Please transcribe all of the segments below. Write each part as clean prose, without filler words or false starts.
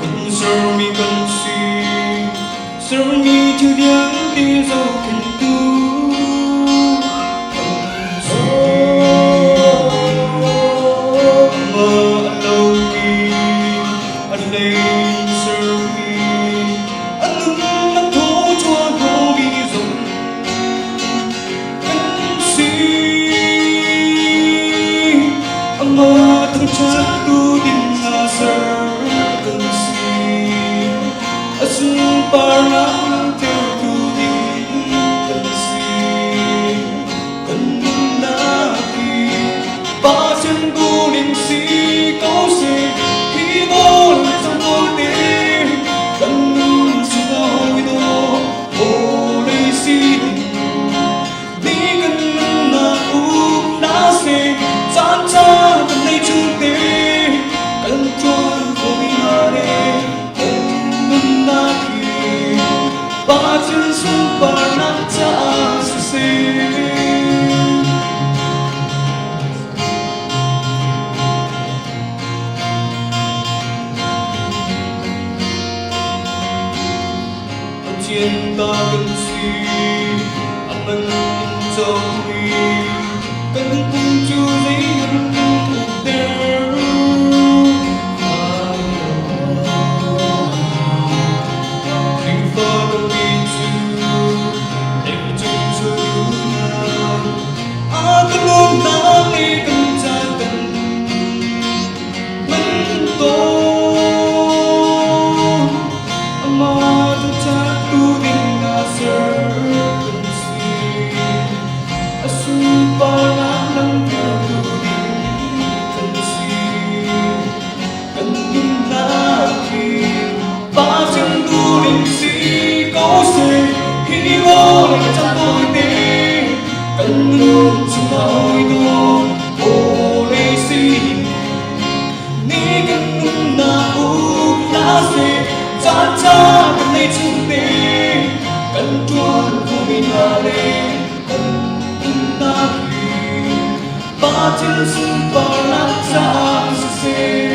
Con sầu mi cần suy sầu mi chưa nhớ đi dấu thành tu mà lâu đi anh lên sầu mi anh ngưng mắt thố cho nó đi dòng anh suy mà thằng cha tu tin là sơ Parang tertulis kasih Kendaki Pasien kuning si kau se Hibol trong tôi tim Cần suka hồi đó Oleh si Đi cần na u na se Chan cha cần nay chung te Cần chuan ko minare Cần na Bacın suparnakta sesi Cinta benci Aman incawi Kan kuncuri Cần luôn chúng ta hồi đó Oleh si Ni cần luôn na u na se Cha cha cần nay chung te Cần tuan ko minare Cần na ki Ba chân sun pa na cha se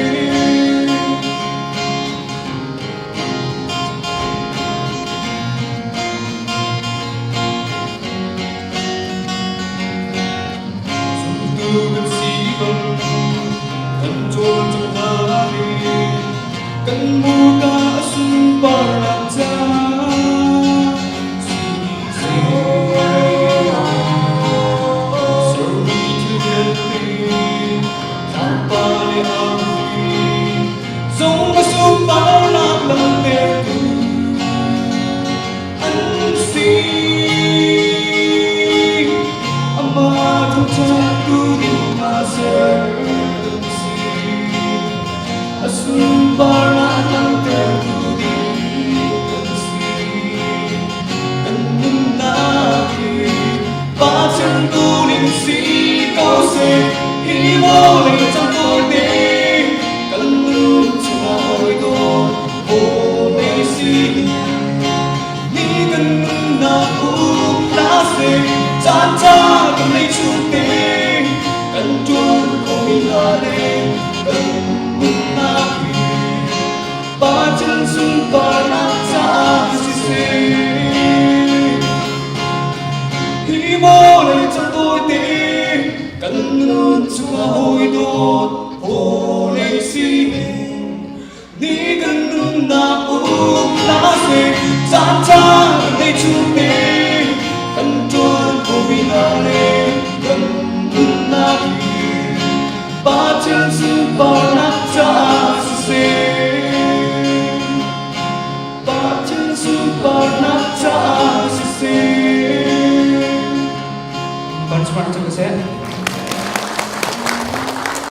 Cần si bông Cần trôn trong hari Cần buka sumpah raja Sorry to the tanpa diakui Semua sumpah nak lemperku Ansi Amat jatuh di masa Sumpah nak tertulis kasih Kendaki Pasien kuning si kau se Hibol trong tôi tim Cần luôn cho hồi đó Oleh si Ni cần na u na se Chan cha cần nay chung te Cần chuan ko minare Cần Bacın suparnakta sesi Hibol trong tôi tim Cần luôn cho hồi đó Oleh si Ni cần luôn na u na se Chan cha cần nay chung te Cần chuan ko minare Cần luôn na ki Bacın suparnakta sesi Suparnakta sesi. Bukan Suparnakta sesi.